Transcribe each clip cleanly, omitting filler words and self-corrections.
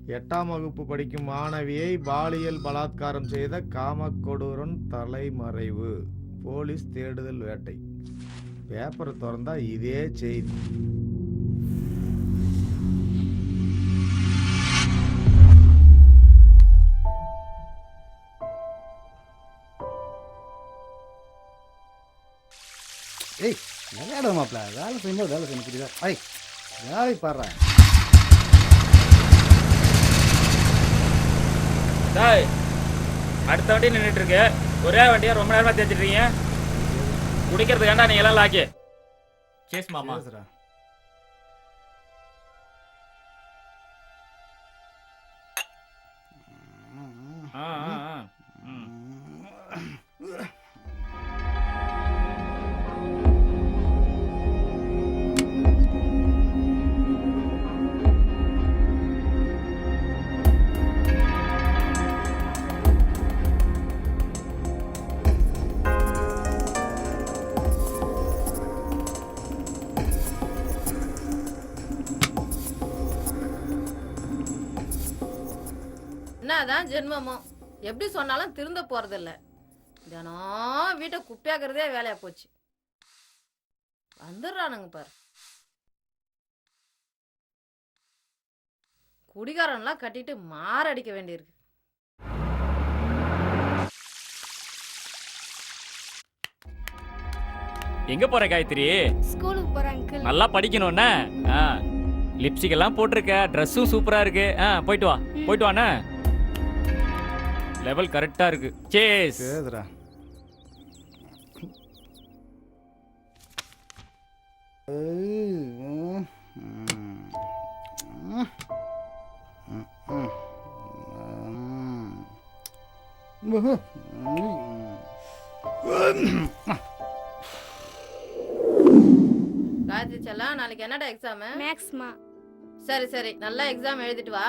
8ஆம் வகுப்பு படிக்கும் மாணவியை பாலியல் பலாத்காரம் செய்த காமக்கொடூரன் தலைமறைவு. போலீஸ் தேடுதல் வேட்டை. பேப்பரை திறந்தா இதே செய்தி. ஏய் விளையாட மாப்பிள்ள, வேலை செய்யும்போது வேலை செய்யணும் புரியுதா? ஐய் வேலை பாடுறேன். சாய், அடுத்த வண்டி நின்றுட்டு இருக்கு. ஒரே வண்டியா ரொம்ப நேரமா தேய்ச்சிட்டு குடிக்கிறது வேண்டாம், நீங்க எல்லாம் லாக்கி. சேஸ் மாமா. என்னதான் ஜென்மமோ, எப்படி சொன்னாலும் திருந்த போறதில்ல. தினம் வீட்டை குப்பையாக்குறதே வேலையா போச்சு. வந்துடுறானுங்க பாரு. குடிகாரன்லாம் கட்டிட்டு மாரடிக்க வேண்டியிருக்கு. எங்க போற காயத்ரி? ஸ்கூலுக்கு போறேன் அங்கிள். நல்லா படிக்கணும்னா லிப்ஸ்டிக் எல்லாம் போட்டிருக்க, ட்ரெஸ்ஸும் சூப்பரா இருக்கு. போயிட்டு வா, போயிட்டு வாண்ணா. லெவல் கரெக்டா இருக்கு. சேஸ். சேதுடா. காயத்ரி செல்லம், நாளைக்கு என்னடா எக்ஸாம்? மேக்ஸ்மா. சரி சரி, நல்லா எக்ஸாம் எழுதிட்டு வா.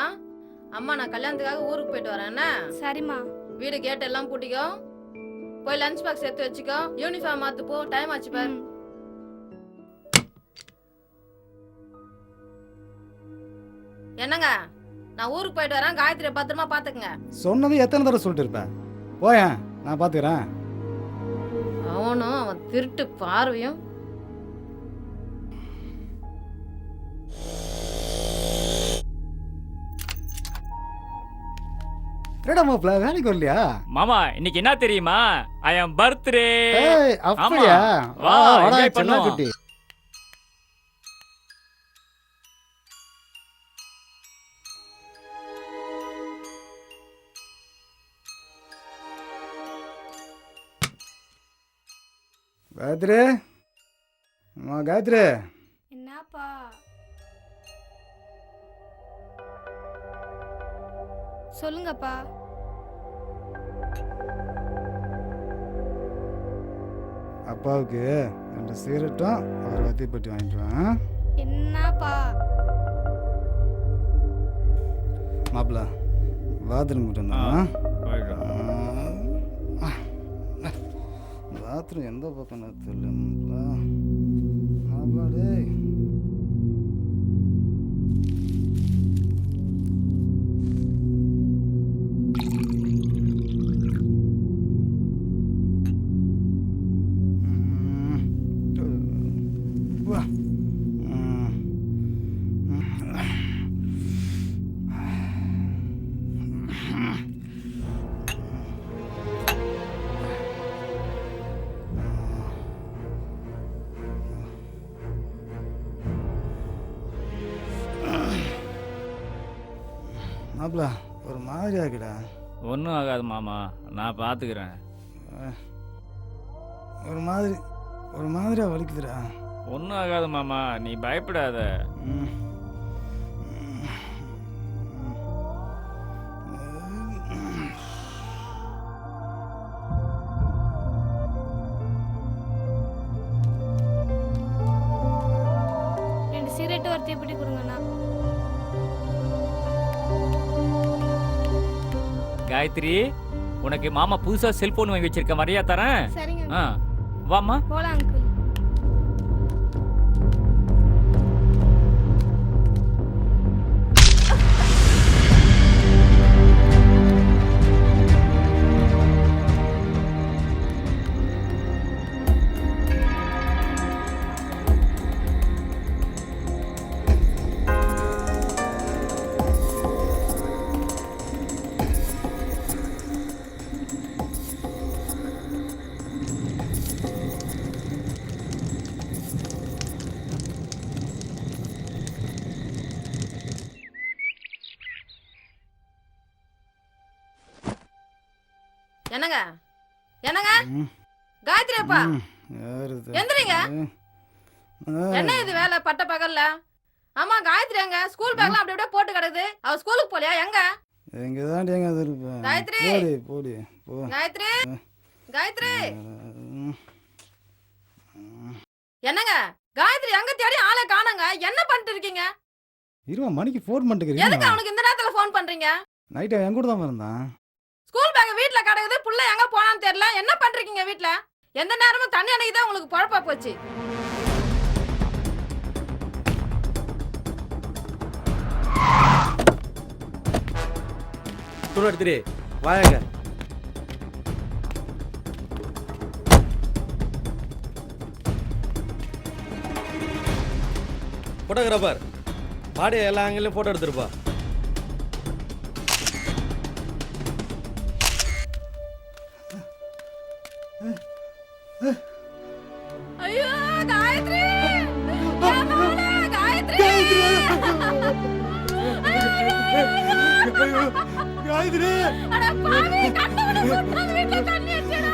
அம்மா நான் கல்யாணத்துக்காக ஊருக்கு போயிட்டு வரேன். என்ன? சரிம்மா. வீடு கேட் எல்லாம் பூட்டிக்கோ. போய் லஞ்ச் பாக்ஸ் எடுத்து வச்சுக்கோ. யூனிஃபார்ம் மாத்து போ, டைம் ஆச்சு பாரு. என்னங்க, நான் ஊருக்கு போயிட்டு வரேன். காயத்ரியை பத்திரமா பாத்துக்கங்க. சொன்னது எத்தனை தடவை சொல்லிட்டு இருப்பேன். போயேன், நான் பாத்துக்கிறேன். அவனும் அவன் திருட்டு பார்வையும். என்னடா மாப்பிள்ள, வேலைக்கு வரலையா? மாமா, இன்னைக்கு என்ன தெரியுமா? ஐ அம் பர்த்டே. ஏய் அப்படியா? வா, வாடா enjoy செல்ல பண்ணுவோம். குட்டி. காயத்ரி, அம்மா காயத்ரி. என்னப்பா? சொல்லுங்கப்பா. அப்பாவுக்கு 2 சிகரெட்டும் ஒரு வத்தி பெட்டி வாங்கிட்டு வா. என்னப்பா? மாப்பிள்ள பாத்ரூம் போயிட்டு பாத்ரூம் எந்த பக்கம் தெரியல மாப்பிள்ள. டேய் மாப்பிள்ள ஒரு மாதிரி ஆகிடா. ஒன்றும் ஆகாது மாமா, நான் பார்த்துக்கிறேன். ஒரு மாதிரியா வலிக்குதுடா. ஒன்றும் ஆகாது மாமா, நீ பயப்படாத. சிகரெட்டு ஒருத்தி எப்படி கொடுங்கண்ணா? காயத்ரி, உனக்கு மாமா புதுசா செல்போன் வாங்கி வச்சிருக்க, மாதிரியா தரேன். சரிங்க. வாமா போலாம் அங்கிள். என்னங்க என்னங்க ம். காயத்ரி அப்பா யாரு இது? எந்திரிங்க. என்ன இது வேலை பட்ட பகல்ல? ஆமா காயத்ரி எங்க ஸ்கூல் பேக்லாம் அப்படி அப்படியே போட்டு கிடக்குது. அவ ஸ்கூலுக்கு போலியா? எங்க எங்க தாண்டி எங்க அது இருப்பேன்? காயத்ரி. போடி போடி போ. காயத்ரி காயத்ரி ம். என்னங்க காயத்ரி எங்க தேடி ஆளை காணோங்க. என்ன பண்ணிட்டு இருக்கீங்க? இருவா மணிக்கு ஃபோன் பண்ணிட்டு எதுக்கு அவனுக்கு இந்த நேரத்துல ஃபோன் பண்றீங்க? நைட் என் கூட தான் இருந்தான். ஸ்கூல் பேக் வீட்ல கிடக்குது. புள்ள எங்க போனான்னு தெரியல. என்ன பண்றீங்க வீட்ல? எந்த நேரமும் தண்ணி அணைக்குதான் உங்களுக்கு பொழப்பா போச்சு. துணி எடுத்துரு வாயாங்க. போட்டோகிராஃபர் பாடியை எல்லா ஆங்கிலையும் போட்டோ எடுத்துருப்பா. ஐயோ காயத்ரி என் மகளே, காயத்ரி காயத்ரி அட பாவி கண்டவன போட்டாங்க வீட்ல தண்ணி அடிச்சடா.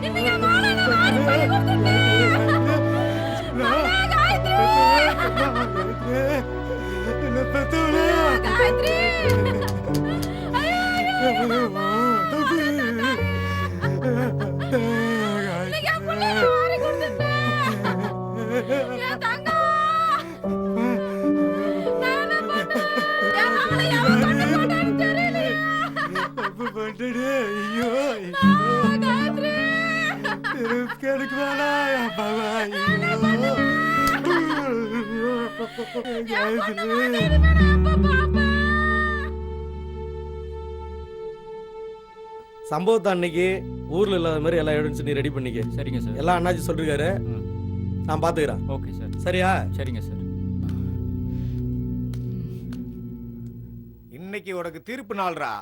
இன்னைக்கு என் மகளே நான் ஆறு பழி கொடுத்துட்டேன். அம்மா, காயத்ரி என்ன பெத்தவளே காயத்ரி ஐயோ இன்னைக்கு என் பிள்ளைய மாறி கொடுத்துட்டேன். என் தங்கம் நான் என்ன பண்ணேன்? என் மகளை எவன் கொண்டு போட்டான்னு தெரியலையே. தப்பு பண்ணிட்டே. ஐயோ காயத்ரி எனக்கு வேணா என் பாவா. என் பொண்ணு காயத்ரி மாதிரி இனிமே நான் எப்ப பார்ப்பேன்? சம்பவத்தை அன்னைக்கு ஊர்ல இல்லாத மாதிரி எல்லா எவிடன்ஸ் நீ ரெடி பண்ணிக்க. சரிங்க சார். எல்லாம் அண்ணாச்சி சொல்லிருக்காரு, நான் பாத்துக்கிறேன். Okay sir. சரியா? சரிங்க சார். இன்னைக்கு உனக்கு தீர்ப்பு நாள்ரா.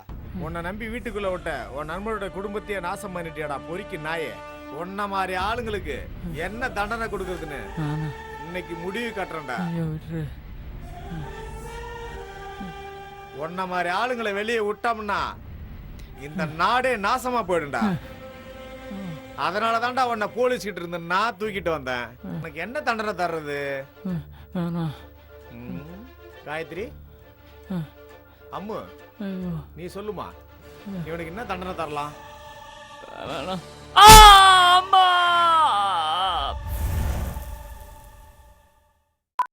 உன்னை நம்பி வீட்டுக்குள்ள விட்ட உன் நண்பனோட குடும்பத்தையே நாசம் பண்ணிட்டியாடா பொறுக்கி நாயே. உன்ன மாதிரி ஆளுங்களுக்கு என்ன தண்டனை கொடுக்கறதுன்னு இன்னைக்கு முடிவு கட்டுறேன்டா. உன்ன மாதிரி ஆளுங்களை வெளியே விட்டோம்னா இந்த நாடே நாசமா போயிடும்டா. அதனால தான்டா உன்னை போலீஸ் கிட்ட இருந்து நான் தூக்கிட்டு வந்தேன். உனக்கு என்ன தண்டனை தர்றது? காயத்ரி அம்மு நீ சொல்லுமா, இவனுக்கு என்ன தண்டனை தரலாம்? அம்மா